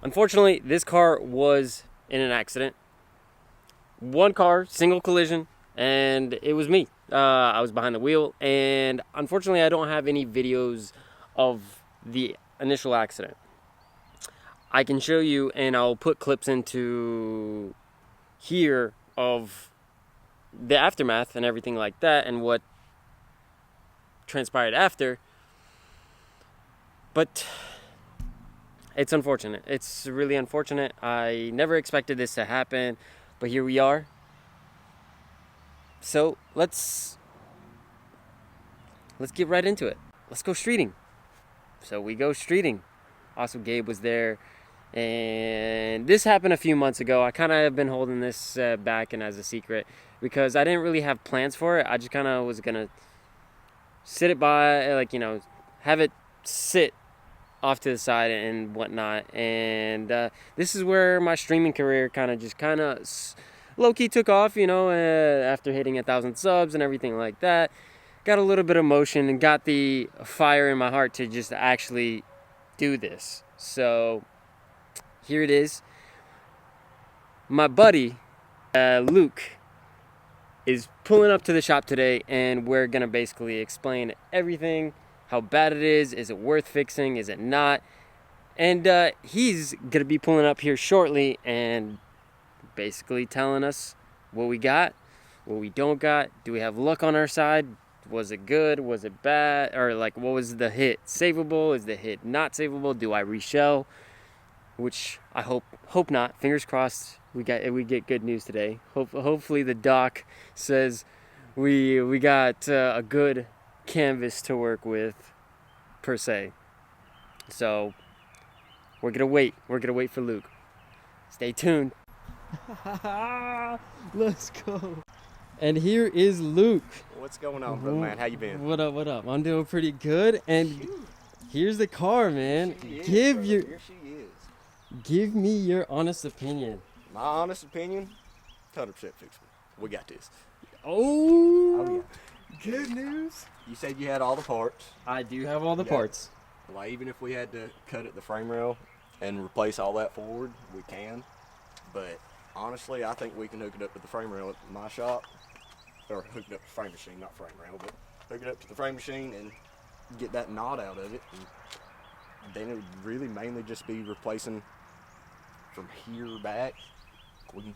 Unfortunately, this car was in an accident. One car, single collision, and it was me. I was behind the wheel, and unfortunately, I don't have any videos of the initial accident. I can show you, and I'll put clips into here of the aftermath and everything like that, and what transpired after. But it's unfortunate. It's really unfortunate. I never expected this to happen, but here we are. So let's get right into it. Let's go streeting. So we go streeting. Also, Gabe was there, and this happened a few months ago. I kind of have been holding this back and as a secret because I didn't really have plans for it. I just kind of was gonna sit it by, like, have it sit off to the side and whatnot. And this is where my streaming career kind of low-key took off, after hitting 1,000 subs and everything like that. Got a little bit of motion and got the fire in my heart to just actually do this. So here it is. My buddy Luke is pulling up to the shop today, and we're gonna basically explain everything, how bad it is it worth fixing, is it not? And he's gonna be pulling up here shortly and basically telling us what we got, what we don't got. Do we have luck on our side? Was it good? Was it bad? Or what was the hit savable? Is the hit not savable? Do I reshell? Which I hope not. Fingers crossed we get good news today. Hopefully the doc says we got a good canvas to work with, per se. So we're gonna wait for Luke. Stay tuned. Let's go. And here is Luke. What's going on, brother, man? How you been? What up? I'm doing pretty good. And here's the car, man. Here she is. Give me your honest opinion. My honest opinion, 100% fixable. We got this. Oh Yeah. Good news. You said you had all the parts. I do have all the parts. Like, even if we had to cut at the frame rail and replace all that forward, we can. But honestly, I think we can hook it up to the frame rail at my shop. Or hook it up to the frame machine, not frame rail, but hook it up to the frame machine and get that knot out of it. And then it would really mainly just be replacing from here back. We can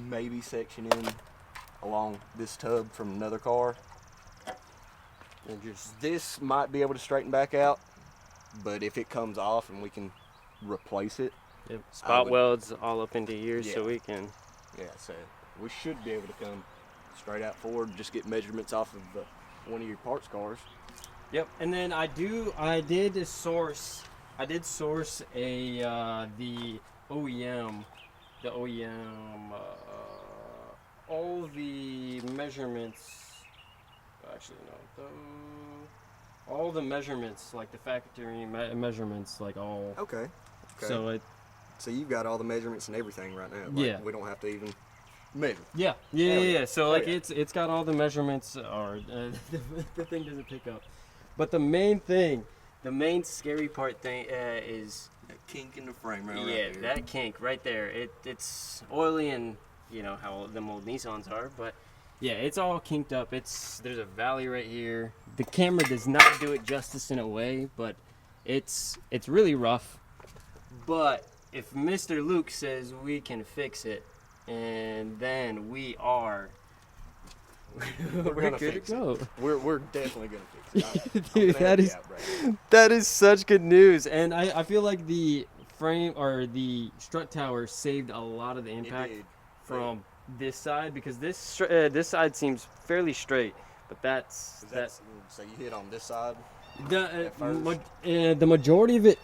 maybe section in along this tub from another car. And just this might be able to straighten back out, but if it comes off and we can replace it. Yep. Spot welds all up into here, so we can. Yeah, so we should be able to come straight out forward, just get measurements off of one of your parts cars. Yep. And then I did source a the OEM all the measurements. Actually, no. All the measurements, like the factory measurements, like all. Okay. So you've got all the measurements and everything right now. Yeah. We don't have to even measure. Yeah. So it's got all the measurements, or the thing doesn't pick up. But the main scary part is that kink in the frame rail. Yeah, right there. that kink right there. It's oily, and you know how them old Nissans are, but yeah, it's all kinked up. There's a valley right here. The camera does not do it justice in a way, but it's really rough. But if Mr. Luke says we can fix it, and then we're gonna good fix to go. We're definitely gonna fix it. Dude, that is such good news. And I feel like the frame or the strut tower saved a lot of the impact from this side, because this side seems fairly straight, but that's so you hit on this side. The majority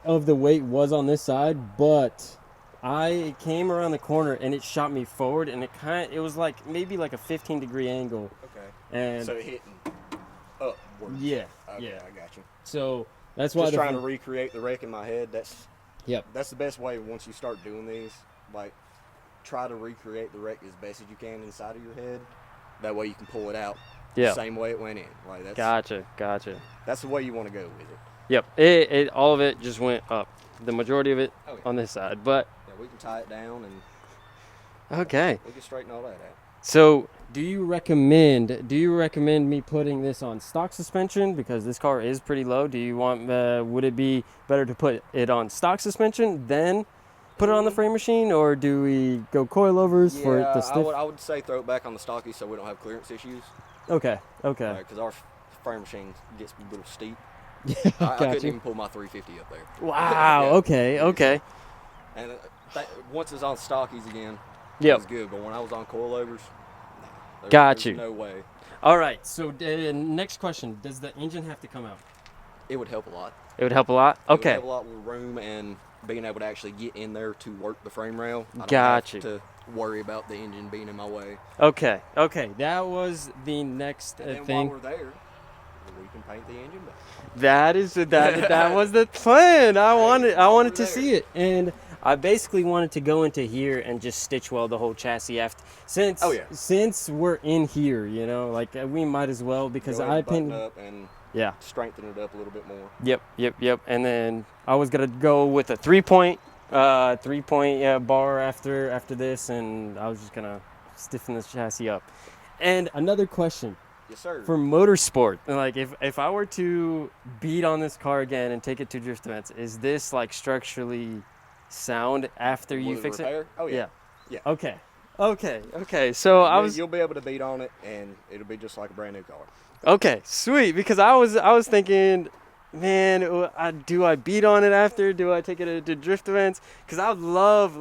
of the weight was on this side, but I came around the corner and it shot me forward, and it was like maybe like a 15-degree angle. Okay. And so hitting upwards. Yeah. Okay, Yeah. I got you. So that's why just trying to recreate the wreck in my head. That's the best way. Once you start doing these, like, try to recreate the wreck as best as you can inside of your head. That way you can pull it out the same way it went in. Like, that's Gotcha. That's the way you want to go with it. Yep. It all of it just went up. The majority of it on this side, but yeah, we can tie it down and okay. we can straighten all that out. So, do you recommend me putting this on stock suspension because this car is pretty low? Do you want would it be better to put it on stock suspension then put it on the frame machine, or do we go coilovers for it to stiff? I would say throw it back on the stocky so we don't have clearance issues. Okay. Because our frame machine gets a little steep. Yeah, I couldn't even pull my 350 up there. Wow. Yeah. Okay. And once it's on stockies again, Yep. it was good. But when I was on coilovers, Got you. No way. All right. So next question: does the engine have to come out? It would help a lot. It would help a lot. It would Okay. help a lot with room and being able to actually get in there to work the frame rail. I don't Got have you. to worry about the engine being in my way. Okay. That was the next And then thing. while we're there, we can paint the engine back. That was the plan. I wanted to there. see it, and I basically wanted to go into here and just stitch weld the whole chassis after. Since we're in here, like we might as well because I button up and yeah, strengthen it up a little bit more. Yep. And then I was gonna go with a 3-point bar after this, and I was just gonna stiffen this chassis up. And another question. Yes, sir. For motorsport, like if I were to beat on this car again and take it to drift events, is this like structurally sound after you fix it? Oh yeah. Okay. So you'll be able to beat on it, and it'll be just like a brand new car. Okay, sweet. Because I was thinking, man, do I beat on it after? Do I take it to drift events? Because I would love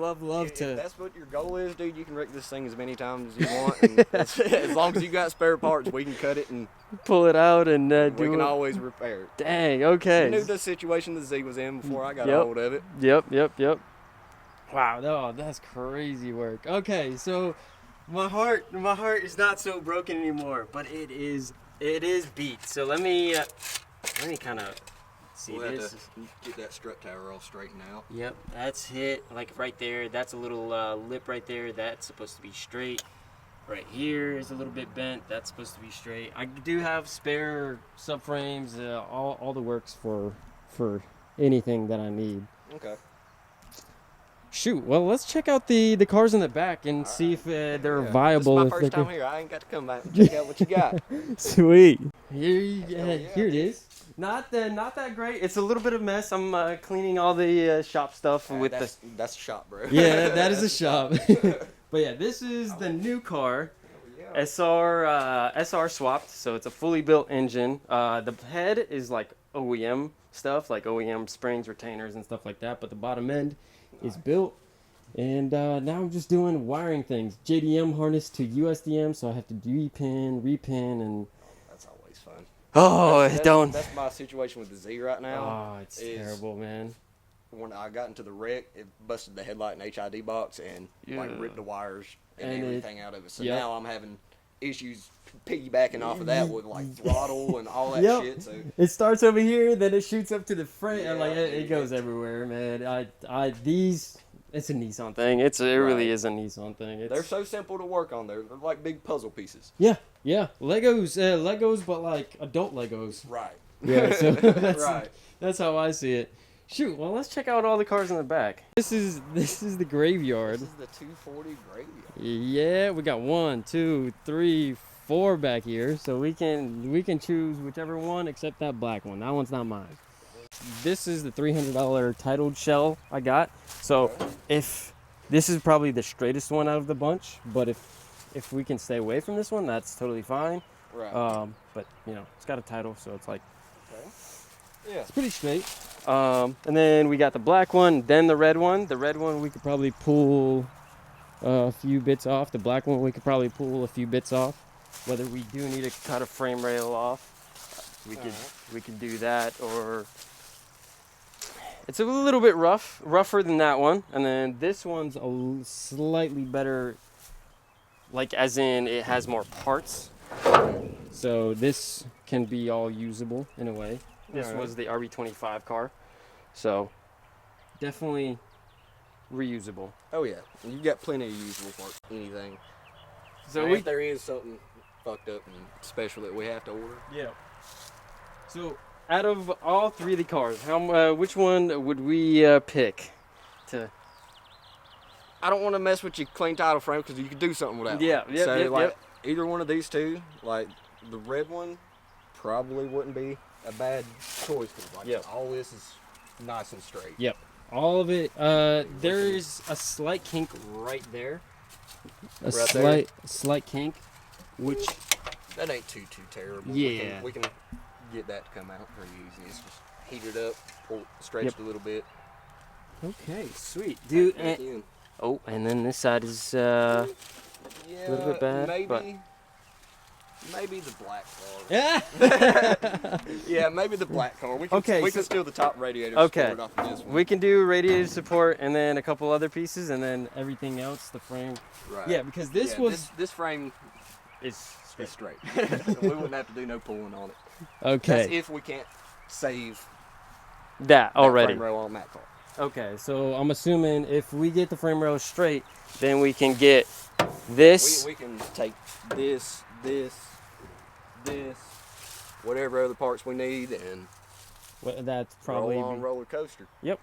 to. If that's what your goal is, dude, you can wreck this thing as many times as you want. And as long as you got spare parts, we can cut it and pull it out and we can always repair it. Dang, okay. You knew the situation the Z was in before I got a hold of it. Yep. Wow, that's crazy work. Okay, so my heart is not so broken anymore, but it is beat. So let me kind of see this. Have to get that strut tower all straightened out. Yep, that's hit like right there. That's a little lip right there. That's supposed to be straight. Right here is a little bit bent. That's supposed to be straight. I do have spare subframes, all the works for anything that I need. Okay. Shoot, well, let's check out the cars in the back and see if they're viable. This is my first time here. I ain't got to come back and check out what you got. Sweet. Here it is. Not that great. It's a little bit of mess. I'm cleaning all the shop stuff with that's a shop, bro. Yeah, that is a shop. But yeah, this is the new car. SR swapped, so it's a fully built engine. The head is like OEM stuff, like OEM springs, retainers, and stuff like that. But the bottom end is built, and now I'm just doing wiring things. JDM harness to USDM, so I have to repin, and that's always fun. Oh, don't. That's my situation with the Z right now. Oh, it's terrible, man. When I got into the wreck, it busted the headlight and HID box and like ripped the wires and everything out of it. So now I'm having issues piggybacking off of that with like throttle and all that shit. So it starts over here, then it shoots up to the front, and like it goes everywhere, man. It's a Nissan thing. It really is a Nissan thing. They're so simple to work on. They're like big puzzle pieces. Yeah. Legos, but like adult Legos. Right. Yeah. So right. That's how I see it. Shoot, well, let's check out all the cars in the back. This is the graveyard. This is the 240 graveyard. Yeah, we got 1, 2, 3, 4 back here, so we can choose whichever one except that black one. That one's not mine. This is the $300 titled shell I got. So if this is probably the straightest one out of the bunch, but if we can stay away from this one, that's totally fine. Right. But it's got a title, so it's like. Yeah. It's pretty straight. And then we got the black one, then the red one. The red one we could probably pull a few bits off. The black one we could probably pull a few bits off. Whether we do need to cut a frame rail off, we could do that. Or it's a little bit rougher than that one. And then this one's a slightly better, like as in it has more parts. So this can be all usable in a way. This was the RB25 car, so definitely reusable. Oh yeah, you've got plenty of usable parts. Anything. So if there is something fucked up and special that we have to order. Yeah. So out of all three of the cars, which one would we pick? I don't want to mess with your clean title frame because you could do something with that. Yeah, one. yep, So yep, like yep. either one of these two, like the red one, probably wouldn't be a bad choice because like Yep. all this is nice and straight. Yep. All of it. There's a slight kink right there. A Right slight kink, which That ain't too terrible. Yeah. We can get that to come out pretty easy. It's just heat it up, stretch it a little bit. okay, sweet, dude. back in. Oh, and then this side is Yeah, a little bit bad, maybe the black car. yeah. Yeah, maybe the black car. We can steal the top radiator Okay. support off of this one. We can do radiator support and then a couple other pieces and then everything else, the frame. Right. Yeah, because this was this frame is is straight. We wouldn't have to do no pulling on it. okay. That's if we can't save That already. frame rail on that car. Okay, so I'm assuming if we get the frame rail straight, then we can get this. We can take this, whatever other parts we need, and That's probably. roll on roller coaster. Yep.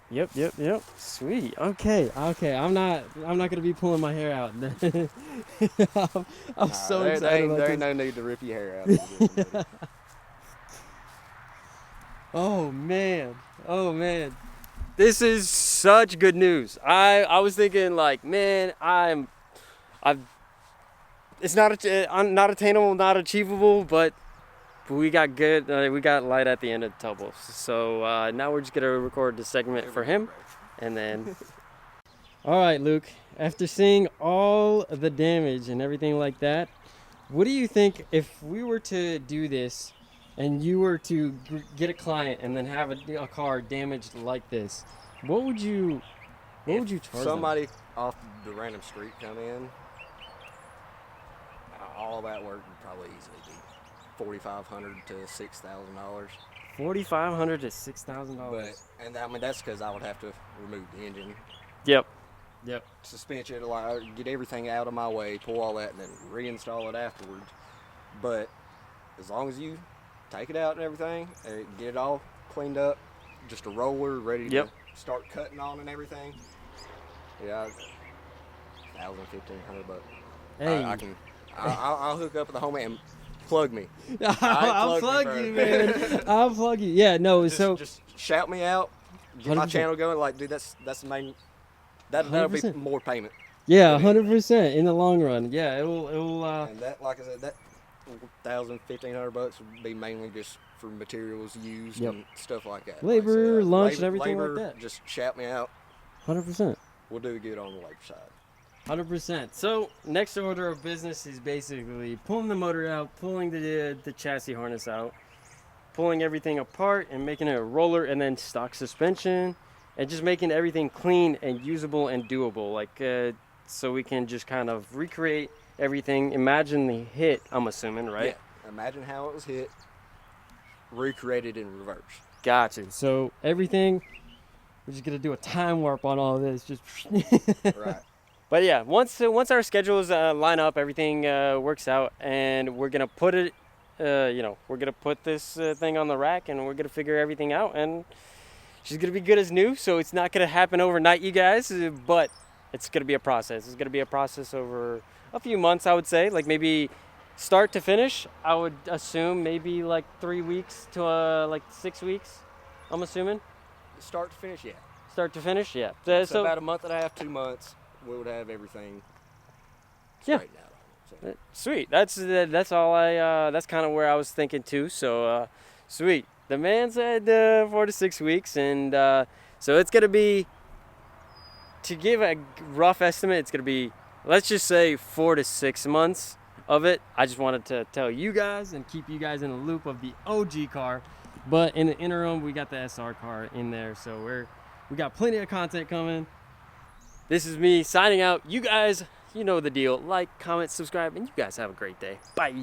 Sweet. Okay. I'm not gonna be pulling my hair out. I'm so excited about There this. ain't no need to rip your hair out. Oh man. This is such good news. I was thinking like, man, it's not not attainable, not achievable, but we got good. We got light at the end of the tunnel. So now we're just gonna record the segment for him, and then. All right, Luke. After seeing all the damage and everything like that, what do you think if we were to do this? And you were to get a client and then have a car damaged like this, what would you charge Somebody off the random street come in, all that work would probably easily be $4,500 to $6,000. $4,500 to $6,000. But and I mean that's because I would have to remove the engine, Yep. suspension, get everything out of my way, pull all that, and then reinstall it afterwards. But as long as you take it out and everything, and get it all cleaned up, just a roller ready to start cutting on and everything. Yeah, $1,000-$1,500. Hey. I'll hook up with the homie and plug me. I'll plug you, man. I'll plug you. Yeah, no. Just shout me out, get my 100%. channel going. Like, dude, that's the main. That'll be 100%. more payment. Yeah, 100% in the long run. Yeah, it will. And that, like I said, that $1,000-$1,500 would be mainly just for materials used and stuff like that. Labor, Like I said, lunch, and everything like labor, that. Just shout me out. 100%. We'll do good on the labor side. 100%. So next order of business is basically pulling the motor out, pulling the chassis harness out, pulling everything apart and making it a roller, and then stock suspension, and just making everything clean and usable and doable. Like so we can just kind of recreate everything. Imagine the hit. I'm assuming, right? Yeah. Imagine how it was hit. Recreated in reverse. Gotcha. So everything. We're just gonna do a time warp on all of this. Just. Right. But yeah, once our schedules line up, everything works out, and we're gonna put it, we're gonna put this thing on the rack, and we're gonna figure everything out, and she's gonna be good as new. So it's not gonna happen overnight, you guys, but it's gonna be a process. It's gonna be a process over a few months, I would say, like maybe start to finish. I would assume maybe like 3 weeks to like 6 weeks. I'm assuming. Start to finish, yeah. Start to finish, yeah. So about a month and a half, 2 months. We would have everything straightened out. So. Sweet. That's all I. That's kind of where I was thinking too. So sweet. The man said 4 to 6 weeks, and so it's gonna be. To give a rough estimate, it's gonna be, let's just say 4 to 6 months of it. I just wanted to tell you guys and keep you guys in the loop of the OG car, but in the interim, we got the SR car in there, so we got plenty of content coming. This is me signing out. You guys, you know the deal. Like, comment, subscribe, and you guys have a great day. Bye.